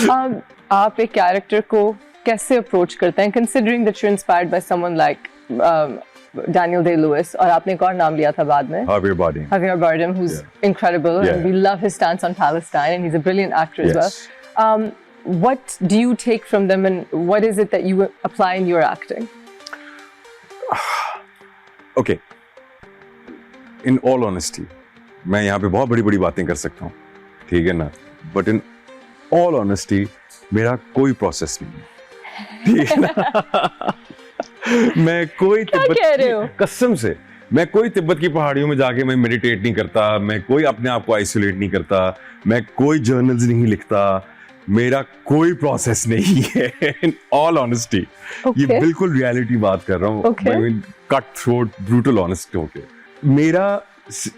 आप एक कैरेक्टर को कैसे अप्रोच करते हैं, considering that you're inspired by someone like Daniel Day-Lewis, और आपने एक और नाम लिया था बाद में, Javier Bardem. Javier Bardem, who's incredible, and we love his stance on Palestine, and he's a brilliant actor as well. What do you take from them, and what is it that you apply in your acting? Okay. In all honesty, मैं यहाँ पे बहुत बड़ी बातें कर सकता हूँ, ठीक है ना? But in all honesty, मेरा कोई प्रोसेस नहीं है, ठीक है ना? मैं कोई कसम से मैं कोई तिब्बत की पहाड़ियों में जाके मैं मेडिटेट नहीं करता, मैं कोई अपने आप को आइसोलेट नहीं करता, मैं कोई जर्नल्स नहीं लिखता, मेरा कोई प्रोसेस नहीं है। इन ऑल ऑनेस्टी, ये बिल्कुल रियलिटी बात कर रहा हूँ, कट थ्रोट ब्रूटल ऑनेस्ट होके। मेरा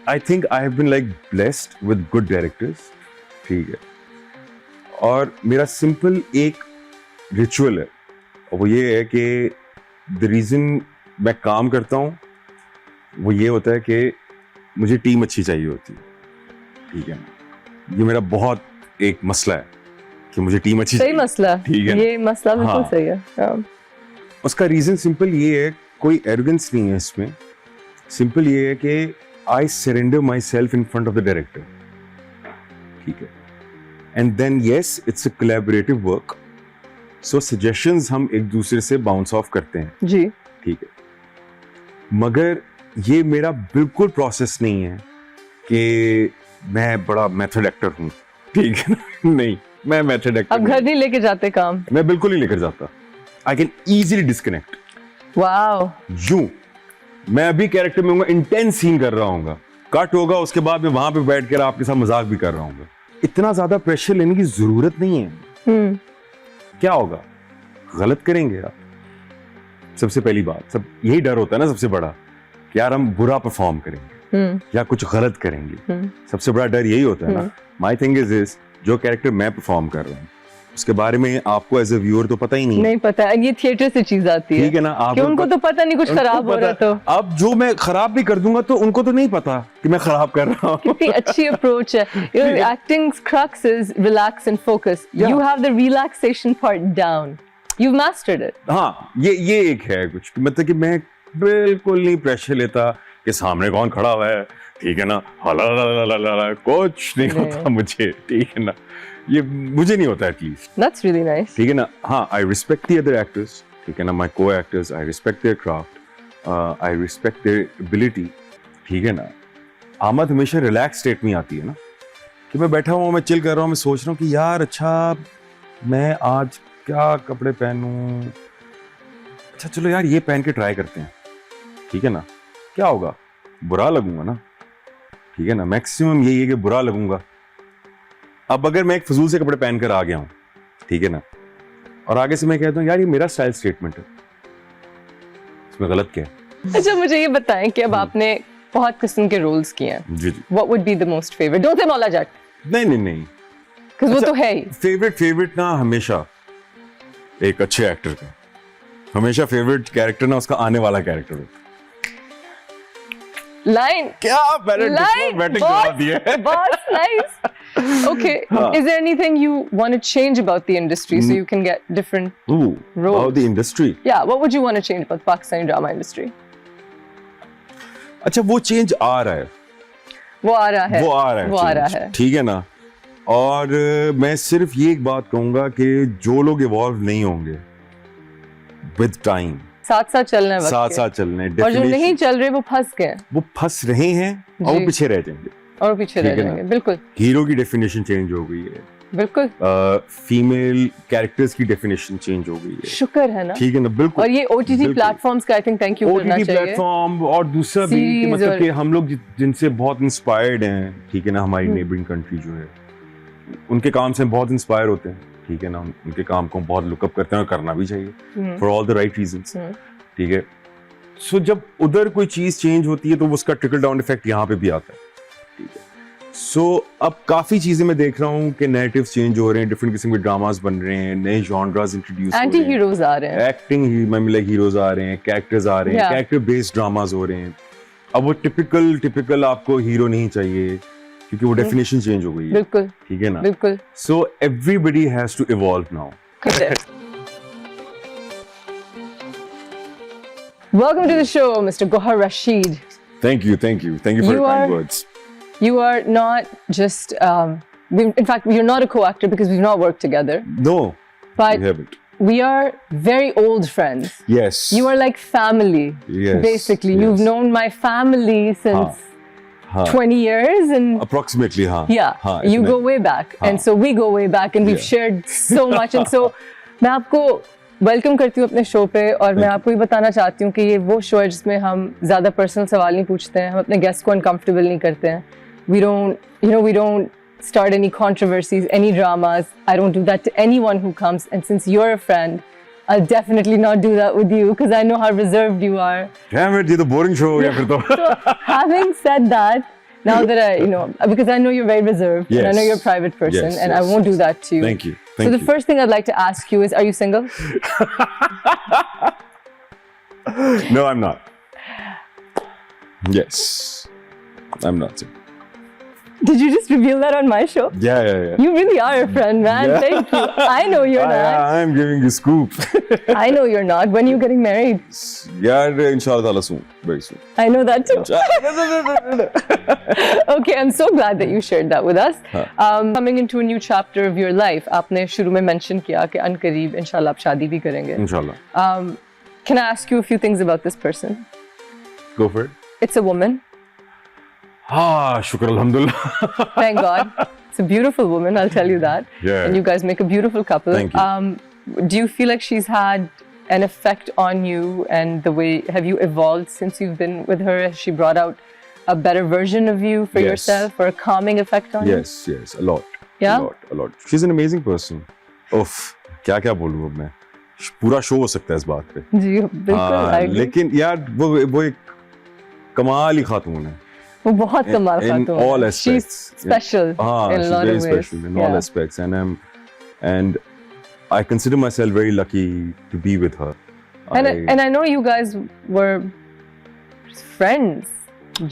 I think I have been like blessed with good directors, ठीक है, और मेरा सिंपल एक रिचुअल है, और वो ये है कि द रीजन मैं काम करता हूँ वो ये होता है कि मुझे टीम अच्छी चाहिए होती है, ठीक है ना? ये मेरा बहुत एक मसला है कि मुझे टीम अच्छी चाहिए। सही मसला, ठीक है, ये मसला बिल्कुल सही है। उसका रीजन सिंपल ये है, कोई एरोगेंस नहीं है इसमें, सिंपल ये है कि I surrender myself in front of the director, ठीक है, and then yes it's a collaborative work, so suggestions हम एक दूसरे से बाउंस ऑफ करते हैं जी, ठीक है, मगर ये मेरा बिल्कुल प्रोसेस नहीं है कि मैं बड़ा मेथड एक्टर हूँ, ठीक है ना? नहीं, मैं मेथड एक्टर। अब घर नहीं लेके जाते काम? मैं बिल्कुल नहीं लेकर जाता। I can easily disconnect. Wow. यूं मैं अभी कैरेक्टर में हूँ, इंटेंस सीन कर रहा हूँ, कट होगा उसके बाद मैं वहां पे बैठ कर आपके साथ मजाक भी कर रहा हूँ। इतना ज्यादा प्रेशर लेने की जरूरत नहीं है। क्या होगा, गलत करेंगे आप, सबसे पहली बात, सब यही डर होता है ना सबसे बड़ा, कि यार हम बुरा परफॉर्म करेंगे या कुछ गलत करेंगे, सबसे बड़ा डर यही होता है ना। माई थिंग इज दिस, जो कैरेक्टर मैं परफॉर्म कर रहा हूँ उसके बारे में आपको एज ए व्यूअर तो पता ही नहीं पता है, ये थिएटर से चीज आती है, ठीक है ना? आप उनको तो पता नहीं कुछ खराब हो रहा, तो अब जो मैं खराब भी कर दूंगा तो उनको तो नहीं पता कि मैं खराब कर रहा हूँ। कितनी अच्छी अप्रोच है। एक्टिंग's crux is relax and focus. You have the relaxation part down. You've mastered it. हाँ, ये एक है कुछ, मतलब कि मैं बिल्कुल नहीं प्रेशर लेता कि सामने कौन खड़ा हुआ है, ठीक है ना, कुछ नहीं होता मुझे, ठीक है ना, ये मुझे नहीं होता एटलीस्ट। That's really nice. ठीक है ना? हाँ, I respect the other actors, ठीक है ना, my co-actors, I respect their craft, I respect their ability, ठीक है ना। आमद हमेशा रिलैक्स स्टेट में आती है ना, कि मैं बैठा हूँ, मैं चिल कर रहा हूँ, मैं सोच रहा हूँ कि यार अच्छा मैं आज क्या कपड़े पहनूं, अच्छा चलो यार ये पहन के ट्राई करते हैं, ठीक है ना, क्या होगा, बुरा लगूंगा ना, ठीक है ना, मैक्सिमम यही है कि बुरा लगूंगा। अब अगर मैं एक फजूल से कपड़े पहन कर आ गया हूं, ठीक है ना, और आगे से मैं कहता हूं यार ये मेरा स्टाइल स्टेटमेंट है, इसमें गलत क्या है? अच्छा मुझे ये बताएं कि अब आपने बहुत किस्म के रोल्स किए हैं, जी जी, what would be the most favourite? Don't say Maula जट। नहीं, वो तो है ही फेवरेट ना, हमेशा एक अच्छे एक्टर का हमेशा फेवरेट कैरेक्टर ना उसका आने वाला कैरेक्टर होता है। लाइन क्या बैटिंग करा दी है, बहुत nice. Okay, is there anything you want to change about the industry so you can get different roles? About the industry? Yeah, what would you want to change about the Pakistani drama industry? अच्छा वो change आ रहा है, वो आ रहा है, ठीक है ना। और मैं सिर्फ ये एक बात कहूंगा कि जो लोग इवॉल्व नहीं होंगे विद टाइम, साथ चलना है, और जो नहीं चल रहे वो फंस गए, वो फंस रहे हैं और वो पीछे रह जाएंगे, बिल्कुल। हीरो की डेफिनेशन चेंज हो गई है, बिल्कुल। फीमेल कैरेक्टर्स की डेफिनेशन चेंज हो गई है, शुक्र है ना, ठीक है ना, बिल्कुल। और ये OTT प्लेटफॉर्म्स का आई थिंक थैंक यू करना चाहिए, प्लेटफॉर्म, और दूसरा भी कि मतलब कि हम लोग जिनसे बहुत इंस्पायर्ड हैं, ठीक है ना, हमारी नेबरिंग कंट्री जो है उनके काम से बहुत इंस्पायर होते हैं, ठीक है ना, उनके काम को बहुत लुकअप करते हैं और करना भी चाहिए for all the right reasons, ठीक है। सो जब उधर कोई चीज चेंज होती है तो उसका ट्रिकल डाउन इफेक्ट यहाँ पे भी आता है, ठीक है। सो अब काफी चीजें मैं देख रहा हूँ कि नैरेटिव्स चेंज हो रहे हैं, डिफरेंट किस्म के ड्रामास बन रहे हैं, नए जॉनरास इंट्रोड्यूस हो रहे हैं, एंटी हीरोज आ रहे हैं, एक्टिंग लाइक हीरोज आ रहे हैं, कैरेक्टर्स आ रहे हैं, कैरेक्टर बेस्ड ड्रामास हो रहे हैं। अब वो टिपिकल आपको हीरो नहीं चाहिए क्योंकि वो डेफिनेशन चेंज हो गई है, बिल्कुल ठीक है ना? बिल्कुल So everybody has to evolve now. correct. Welcome to the show, Mr. Gohar Rashid. Thank you for You your kind are- words. You are not just, in fact, you're not a co-actor because we've not worked together, No, but you haven't. we are very old friends. Yes. You are like family, Yes, basically. yes. You've known my family since हाँ, 20 years and approximately हाँ. yeah, हाँ, you इतने- go way back. हाँ. And so we go way back and we've Yeah. shared so much. And so मैं आपको welcome करती हूँ अपने शो पे और मैं आपको ये बताना चाहती हूँ कि ये वो शो है जिसमें हम ज़्यादा पर्सनल सवाल नहीं पूछते हैं, हम अपने गेस्ट को अनकंफर्टेबल नहीं करते हैं. We don't start any controversies, any dramas. I don't do that to anyone who comes. And since you're a friend, I'll definitely not do that with you because I know how reserved you are. Damn it, ये तो boring show हो गया फिर तो. So having said that, now that because I know you're very reserved and I know Yes. you're a private person Yes, and I yes. won't do that to you. Thank you. So the first thing I'd like to ask you is, are you single? No, I'm not. Yes, I'm not. Did you just reveal that on my show? Yeah. You really are a friend, man. Yeah. Thank you. I know you're not. I'm giving you scoop. I know you're not. When are you getting married? यार इंशाल्लाह ताला soon, very soon. I know that too. Okay, I'm so glad that you shared that with us. Coming into a new chapter of your life, आपने शुरू में mention किया कि अनकरीब इंशाल्लाह आप शादी भी करेंगे. इंशाल्लाह. Can I ask you a few things about this person? Go for it. It's a woman. हाँ, शुक्र अल्हम्दुलिल्लाह. Thank God. It's a beautiful woman, I'll tell you that. Yeah. And you guys make a beautiful couple. Thank you. Do you feel like she's had an effect on you and the way, have you evolved since you've been with her? Has she brought out a better version of you for Yes. yourself or a calming effect on you? Yes, a lot. Yeah? A lot. She's an amazing person. Uff, क्या बोलूँ अब मैं? पूरा show हो सकता है इस बात पे. जी बिल्कुल. I agree. लेकिन यार वो एक कमाल ही खातून है. वो बहुत कमाल In खातून है. all She's aspects. special in a she's lot very of ways. special in all aspects, and I consider myself very lucky to be with her. And I know you guys were friends,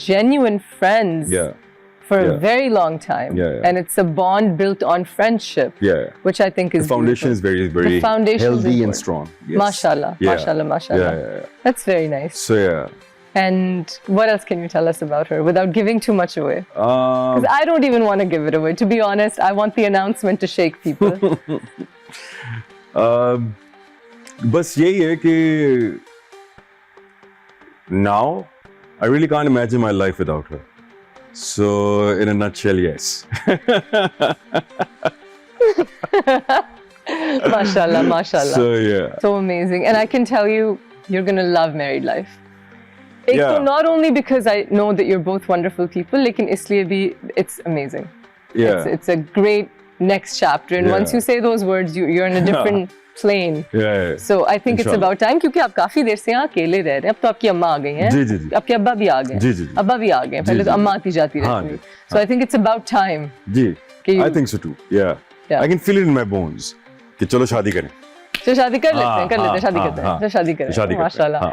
genuine friends. Yeah. For a Yeah. very long time. Yeah. And it's a bond built on friendship, Yeah. which I think is The foundation beautiful. is very The foundation is healthy and important. strong. Yes. Mashallah, Yeah. mashallah. Yeah. That's very nice. So yeah. And what else can you tell us about her without giving too much away? 'Cause I don't even want to give it away. To be honest, I want the announcement to shake people. बस यही है कि now I really can't imagine my life without her. So in a nutshell, yes. Mashallah, mashallah. So yeah. So amazing. And I can tell you, you're going to love married life. Ek Yeah. to not only because I know that you're both wonderful people, lekin isliye bhi it's amazing. Yeah. It's a great next chapter. And Yeah. once you say those words, you're in a different plane. Yeah. So I think it's Inshallah. about time क्योंकि आप काफी देर से यहाँ अकेले रह रहे हैं. अब तो आपकी अम्मा आ गई हैं. जी, जी, जी. आपके अब्बा भी आ गए हैं. जी, जी, जी. अब्बा भी आ गए हैं. पहले जी, तो जी. अम्मा आती जाती हाँ, रहती थी. जी. So I think it's about time. जी. कि I think so too. Yeah. Yeah. I can feel it in my bones. कि चलो शादी करें. तो शादी कर लेते हैं, हाँ, शादी हाँ, करते हैं. हाँ. तो शादी करें. शादी करते हैं. माशाल्लाह. हाँ.